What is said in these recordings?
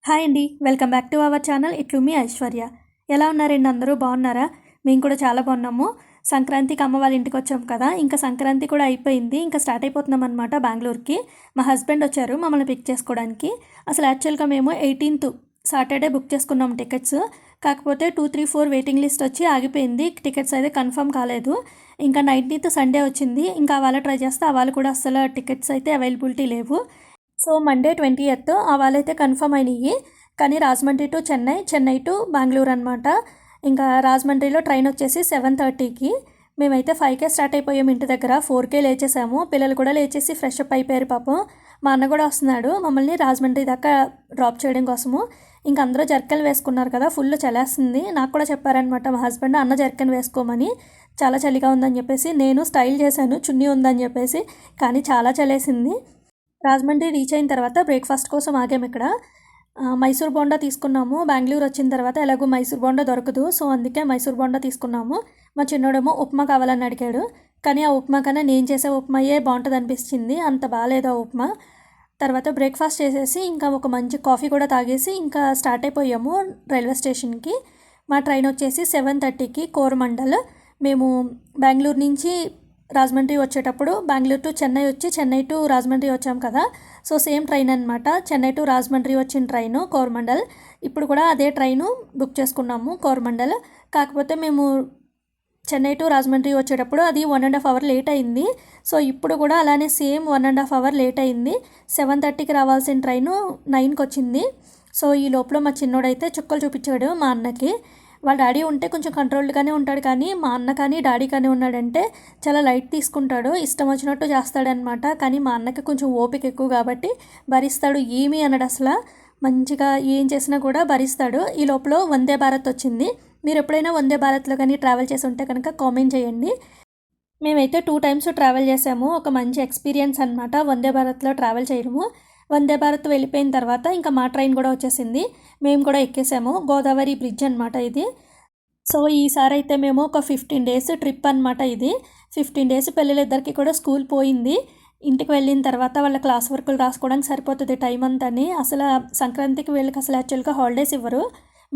Hi అండి, welcome back to our channel. ఇట్లు మీ ఐశ్వర్య. ఎలా ఉన్నారండి? అందరూ బాగున్నారా? మేము కూడా చాలా బాగున్నాము. సంక్రాంతికి అమ్మ వాళ్ళ ఇంటికి వచ్చాం కదా, ఇంకా సంక్రాంతి కూడా అయిపోయింది. ఇంకా స్టార్ట్ అయిపోతున్నాం అనమాట బెంగళూరుకి. మా హస్బెండ్ వచ్చారు మమ్మల్ని పిక్ చేసుకోవడానికి. అసలు యాక్చువల్గా మేము 18th సాటర్డే బుక్ చేసుకున్నాం టికెట్స్. కాకపోతే 2, 3, 4 వెయిటింగ్ లిస్ట్ వచ్చి ఆగిపోయింది. టికెట్స్ అయితే కన్ఫర్మ్ కాలేదు. ఇంకా 19th సండే వచ్చింది. ఇంకా వాళ్ళు ట్రై చేస్తే వాళ్ళు కూడా అసలు టికెట్స్ అయితే అవైలబిలిటీ లేవు. సో మండే 20th వాళ్ళైతే కన్ఫర్మ్ అయినాయి. కానీ రాజమండ్రి టు చెన్నై, చెన్నై టు బెంగళూరు అనమాట. ఇంకా రాజమండ్రిలో ట్రైన్ వచ్చేసి 7:30కి. మేమైతే 5కే స్టార్ట్ అయిపోయాము ఇంటి దగ్గర. 4కే లేచేసాము. పిల్లలు కూడా లేచేసి ఫ్రెష్ అప్ అయిపోయారు పాపం. మా అన్న కూడా వస్తున్నాడు మమ్మల్ని రాజమండ్రి దాకా డ్రాప్ చేయడం కోసము. ఇంక అందరూ జర్కన్లు వేసుకున్నారు కదా, ఫుల్ చలేస్తుంది. నాకు కూడా చెప్పారనమాట మా హస్బెండ్, అన్న జర్కన్ వేసుకోమని, చాలా చలిగా ఉందని చెప్పేసి. నేను స్టైల్ చేశాను చున్నీ ఉందని చెప్పేసి, కానీ చాలా చలేసింది. రాజమండ్రి రీచ్ అయిన తర్వాత బ్రేక్ఫాస్ట్ కోసం ఆగాము ఇక్కడ. మైసూర్ బోండా తీసుకున్నాము. బెంగళూరు వచ్చిన తర్వాత ఎలాగో మైసూర్ బోండా దొరకదు, సో అందుకే మైసూర్ బోండా తీసుకున్నాము. మా చిన్నోడేమో ఉప్మా కావాలని అడిగాడు. కానీ ఆ ఉప్మా కన్నా నేను చేసే ఉప్మాయే బాగుంటుంది అనిపించింది, అంత బాగాలేదు ఆ ఉప్మా. తర్వాత బ్రేక్ఫాస్ట్ చేసేసి ఇంకా ఒక మంచి కాఫీ కూడా తాగేసి ఇంకా స్టార్ట్ అయిపోయాము రైల్వే స్టేషన్కి. మా ట్రైన్ వచ్చేసి 7:30కి కోరమండల్. మేము బెంగళూరు నుంచి రాజమండ్రి వచ్చేటప్పుడు బెంగళూరు టు చెన్నై వచ్చి చెన్నై టు రాజమండ్రి వచ్చాం కదా, సో సేమ్ ట్రైన్ అనమాట. చెన్నై టు రాజమండ్రి వచ్చిన ట్రైను కోరమండల్. ఇప్పుడు కూడా అదే ట్రైను బుక్ చేసుకున్నాము కోరమండల్. కాకపోతే మేము చెన్నై టు రాజమండ్రి వచ్చేటప్పుడు అది 1.5 hour లేట్ అయింది. సో ఇప్పుడు కూడా అలానే సేమ్ 1.5 hour లేట్ అయింది. 7:30కి రావాల్సిన ట్రైను 9కి వచ్చింది. సో ఈ లోపల మా చిన్నోడైతే చుక్కలు చూపించాడు మా అన్నకి. వాళ్ళ డాడీ ఉంటే కొంచెం కంట్రోల్డ్గానే ఉంటాడు, కానీ మా అన్న కానీ డాడీ కానీ ఉన్నాడంటే చాలా లైట్ తీసుకుంటాడు, ఇష్టం వచ్చినట్టు చేస్తాడనమాట. కానీ మా అన్నకి కొంచెం ఓపిక ఎక్కువ కాబట్టి భరిస్తాడు, ఏమీ అనడు అసలు. మంచిగా ఏం చేసినా కూడా భరిస్తాడు. ఈ లోపల వందే భారత్ వచ్చింది. మీరు ఎప్పుడైనా వందే భారత్లో కానీ ట్రావెల్ చేసి ఉంటే కనుక కామెంట్ చేయండి. మేమైతే 2 times ట్రావెల్ చేసాము. ఒక మంచి ఎక్స్పీరియన్స్ అనమాట వందే భారత్లో ట్రావెల్ చేయడము. వందే భారత్ వెళ్ళిపోయిన తర్వాత ఇంకా మా ట్రైన్ కూడా వచ్చేసింది. మేము కూడా ఎక్కేసాము. గోదావరి బ్రిడ్జ్ అనమాట ఇది. సో ఈసారి అయితే మేము ఒక 15 days ట్రిప్ అనమాట ఇది. 15 days పిల్లలిద్దరికి కూడా స్కూల్ పోయింది. ఇంటికి వెళ్ళిన తర్వాత వాళ్ళ క్లాస్ వర్కులు రాసుకోవడానికి సరిపోతుంది టైం అంతాని. అసలు సంక్రాంతికి వీళ్ళకి అసలు యాక్చువల్గా హాలిడేస్ ఇవ్వరు.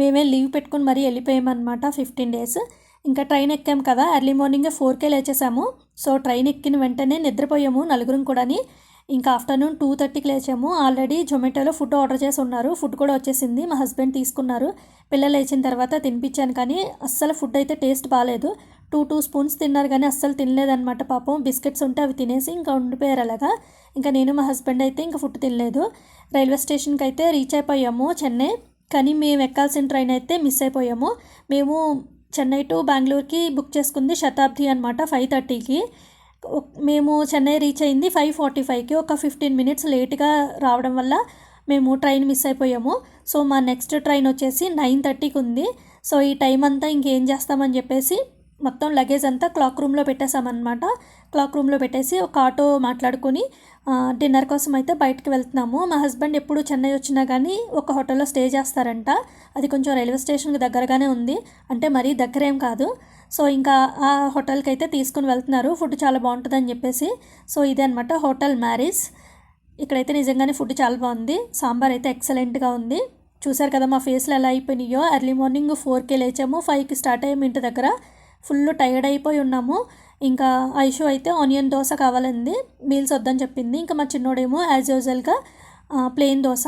మేమే లీవ్ పెట్టుకుని మరీ వెళ్ళిపోయామన్నమాట 15 days. ఇంకా ట్రైన్ ఎక్కాము కదా, ఎర్లీ మార్నింగ్ 4కే లేచేసాము. సో ట్రైన్ ఎక్కిన వెంటనే నిద్రపోయాము నలుగురం కూడాని. ఇంకా ఆఫ్టర్నూన్ 2:30కి లేచాము. ఆల్రెడీ జొమాటోలో ఫుడ్ ఆర్డర్ చేసి ఉన్నారు, ఫుడ్ కూడా వచ్చేసింది. మా హస్బెండ్ తీసుకున్నారు. పిల్లలు లేచిన తర్వాత తినిపించాను, కానీ అస్సలు ఫుడ్ అయితే టేస్ట్ బాగాలేదు. 2 స్పూన్స్ తిన్నారు కానీ అస్సలు తినలేదన్నమాట పాపం. బిస్కెట్స్ ఉంటే అవి తినేసి ఇంకా ఉండిపోయారు అలాగా. ఇంకా నేను మా హస్బెండ్ అయితే ఇంకా ఫుడ్ తినలేదు. రైల్వే స్టేషన్కి అయితే రీచ్ అయిపోయాము చెన్నై. కానీ మేము ఎక్కాల్సిన ట్రైన్ అయితే మిస్ అయిపోయాము. మేము చెన్నై టు బెంగళూరుకి బుక్ చేసుకుంది శతాబ్ది అనమాట 5:30కి. మేము చెన్నై రీచ్ అయింది 5:45కి. ఒక 15 minutes లేట్గా రావడం వల్ల మేము ట్రైన్ మిస్ అయిపోయాము. సో మా నెక్స్ట్ ట్రైన్ వచ్చేసి 9:30కి ఉంది. సో ఈ టైం అంతా ఇంకేం చేస్తామని చెప్పేసి మొత్తం లగేజ్ అంతా క్లాక్ రూమ్లో పెట్టేసామన్నమాట. క్లాక్ రూమ్లో పెట్టేసి ఒక ఆటో మాట్లాడుకొని డిన్నర్ కోసం అయితే బయటకు వెళ్తున్నాము. మా హస్బెండ్ ఎప్పుడు చెన్నై వచ్చినా కానీ ఒక హోటల్లో స్టే చేస్తారంట. అది కొంచెం రైల్వే స్టేషన్కి దగ్గరగానే ఉంది, అంటే మరీ దగ్గరేం కాదు. సో ఇంకా ఆ హోటల్కి అయితే తీసుకుని వెళ్తున్నారు, ఫుడ్ చాలా బాగుంటుందని చెప్పేసి. సో ఇదే అనమాట హోటల్ మ్యారీస్. ఇక్కడైతే నిజంగానే ఫుడ్ చాలా బాగుంది. సాంబార్ అయితే ఎక్సలెంట్గా ఉంది. చూసారు కదా మా ఫేస్లో ఎలా అయిపోయినాయో. ఎర్లీ మార్నింగ్ 4కే లేచాము, 5కి స్టార్ట్ అయ్యాము ఇంటి దగ్గర. ఫుల్ టైర్డ్ అయిపోయి ఉన్నాము. ఇంకా ఐషు అయితే ఆనియన్ దోశ కావాలంది, మీల్స్ వద్దని చెప్పింది. ఇంకా మా చిన్నోడేమో యాజ్ యూజువల్గా ప్లెయిన్ దోశ.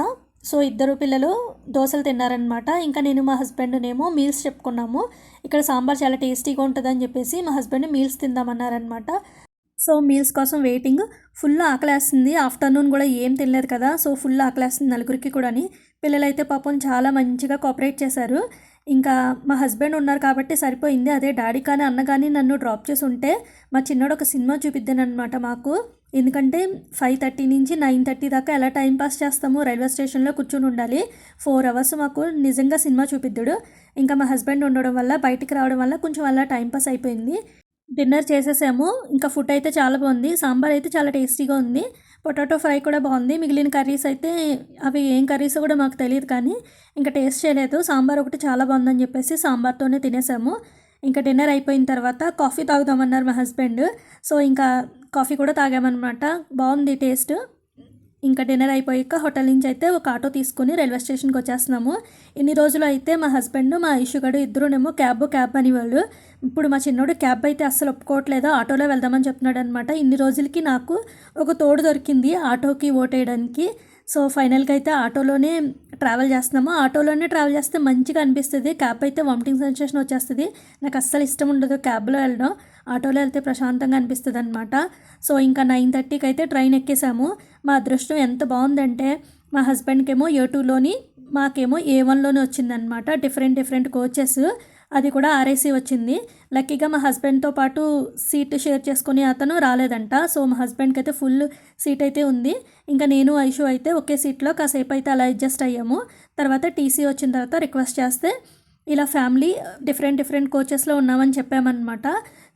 సో ఇద్దరు పిల్లలు దోశలు తిన్నారనమాట. ఇంకా నేను మా హస్బెండ్నేమో మీల్స్ చెప్పుకున్నాము. ఇక్కడ సాంబార్ చాలా టేస్టీగా ఉంటుందని చెప్పేసి మా హస్బెండ్ మీల్స్ తిందామన్నారనమాట. సో మీల్స్ కోసం వెయిటింగ్. ఫుల్ ఆకలేస్తుంది. ఆఫ్టర్నూన్ కూడా ఏం తినలేదు కదా, సో ఫుల్ ఆకలేస్తుంది నలుగురికి కూడాని. పిల్లలైతే పాపం చాలా మంచిగా కోఆపరేట్ చేశారు. ఇంకా మా హస్బెండ్ ఉన్నారు కాబట్టి సరిపోయింది. అదే డాడీ కానీ అన్న కానీ నన్ను డ్రాప్ చేసి ఉంటే మా చిన్నోడు ఒక సినిమా చూపిద్దానమాట మాకు. ఎందుకంటే 5:30 నుంచి 9:30 దాకా ఎలా టైం పాస్ చేస్తాము, రైల్వే స్టేషన్లో కూర్చొని ఉండాలి. 4 hours మాకు నిజంగా సినిమా చూపిద్దాడు. ఇంకా మా హస్బెండ్ ఉండడం వల్ల బయటికి రావడం వల్ల కొంచెం అలా టైం పాస్ అయిపోయింది. డిన్నర్ చేసేసాము. ఇంకా ఫుడ్ అయితే చాలా బాగుంది. సాంబార్ అయితే చాలా టేస్టీగా ఉంది. పొటాటో ఫ్రై కూడా బాగుంది. మిగిలిన కర్రీస్ అయితే అవి ఏం కర్రీస్ కూడా మాకు తెలియదు, కానీ ఇంకా టేస్ట్ చేయలేదు. సాంబార్ ఒకటి చాలా బాగుందని చెప్పేసి సాంబార్తోనే తినేసాము. ఇంకా డిన్నర్ అయిపోయిన తర్వాత కాఫీ తాగుదామన్నారు మా హస్బెండ్. సో ఇంకా కాఫీ కూడా తాగామన్నమాట. బాగుంది టేస్ట్. ఇంకా డిన్నర్ అయిపోయాక హోటల్ నుంచి అయితే ఒక ఆటో తీసుకుని రైల్వే స్టేషన్కి వచ్చేస్తున్నాము. ఇన్ని రోజులు అయితే మా హస్బెండ్ మా ఇష్యూగడు ఇద్దరునేమో క్యాబ్ అనేవాళ్ళు. ఇప్పుడు మా చిన్నోడు క్యాబ్ అయితే అస్సలు ఒప్పుకోవట్లేదు, ఆటోలో వెళ్దామని చెప్తున్నాడు అనమాట. ఇన్ని రోజులకి నాకు ఒక తోడు దొరికింది ఆటోకి ఓటేయడానికి. సో ఫైనల్గా అయితే ఆటోలోనే ట్రావెల్ చేస్తున్నాము. ఆటోలోనే ట్రావెల్ చేస్తే మంచిగా అనిపిస్తుంది. క్యాబ్ అయితే వామిటింగ్ సెన్సేషన్ వచ్చేస్తుంది. నాకు అస్సలు ఇష్టం ఉండదు క్యాబ్లో వెళ్ళడం. ఆటోలో వెళ్తే ప్రశాంతంగా అనిపిస్తుంది అనమాట. సో ఇంకా 9:30కి అయితే ట్రైన్ ఎక్కేసాము. మా అదృష్టం ఎంత బాగుందంటే మా హస్బెండ్కి ఏమో A2లోని మాకేమో A1లోనే వచ్చిందనమాట. డిఫరెంట్ కోచెస్, అది కూడా ఆర్ఏసీ వచ్చింది. లక్కీగా మా హస్బెండ్తో పాటు సీట్ షేర్ చేసుకుని అతను రాలేదంట. సో మా హస్బెండ్కి అయితే ఫుల్ సీట్ అయితే ఉంది. ఇంకా నేను ఐషు అయితే ఒకే సీట్లో కాసేపు అయితే అలా అడ్జస్ట్ అయ్యాము. తర్వాత టీసీ వచ్చిన తర్వాత రిక్వెస్ట్ చేస్తే ఇలా ఫ్యామిలీ డిఫరెంట్ కోచెస్లో ఉన్నామని చెప్పామన్నమాట.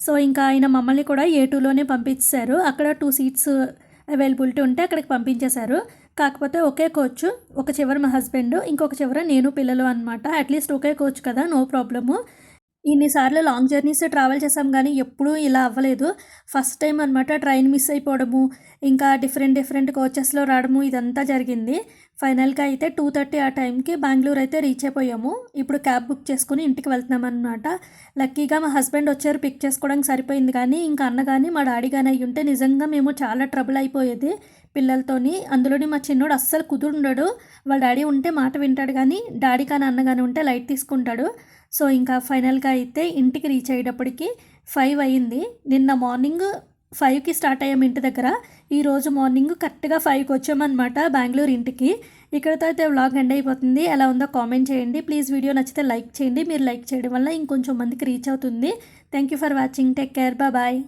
సో ఇంకా ఆయన మమ్మల్ని కూడా A2లోనే పంపించారు. అక్కడ 2 సీట్స్ అవైలబిలిటీ ఉంటే అక్కడికి పంపించేశారు. కాకపోతే ఒకే కోచ్, ఒక చివర మా హస్బెండ్, ఇంకొక చివర నేను పిల్లలు అనమాట. అట్లీస్ట్ ఒకే కోచ్ కదా, నో ప్రాబ్లము. ఇన్నిసార్లు లాంగ్ జర్నీస్ ట్రావెల్ చేసాం కానీ ఎప్పుడూ ఇలా అవ్వలేదు. ఫస్ట్ టైం అనమాట ట్రైన్ మిస్ అయిపోవడము, ఇంకా డిఫరెంట్ కోచెస్లో రావడము, ఇదంతా జరిగింది. ఫైనల్గా అయితే 2:30 ఆ టైంకి బెంగళూరు అయితే రీచ్ అయిపోయాము. ఇప్పుడు క్యాబ్ బుక్ చేసుకుని ఇంటికి వెళ్తున్నాం అనమాట. లక్కీగా మా హస్బెండ్ వచ్చారు, పిక్ చేసుకోవడానికి సరిపోయింది. కానీ ఇంకా అన్న కానీ మా డాడీ కానీ అయ్యి ఉంటే నిజంగా మేము చాలా ట్రబుల్ అయిపోయేది పిల్లలతోని. అందులోని మా చిన్నోడు అస్సలు కుదురుండడు. వాళ్ళ డాడీ ఉంటే మాట వింటాడు, కానీ డాడీ కానీ అన్న కానీ ఉంటే లైట్ తీసుకుంటాడు. సో ఇంకా ఫైనల్గా అయితే ఇంటికి రీచ్ అయ్యేటప్పటికి 5 అయ్యింది. నిన్న మార్నింగ్ 5కి స్టార్ట్ అయ్యాము ఇంటి దగ్గర. ఈరోజు మార్నింగ్ కరెక్ట్గా 5కి వచ్చామన్నమాట బెంగళూరు ఇంటికి. ఇక్కడితో అయితే వ్లాగ్ ఎండ్ అయిపోతుంది. ఎలా ఉందో కామెంట్ చేయండి. ప్లీజ్ వీడియో నచ్చితే లైక్ చేయండి. మీరు లైక్ చేయడం వల్ల ఇంకొంచెం మందికి రీచ్ అవుతుంది. Thank you for watching. Take care. Bye.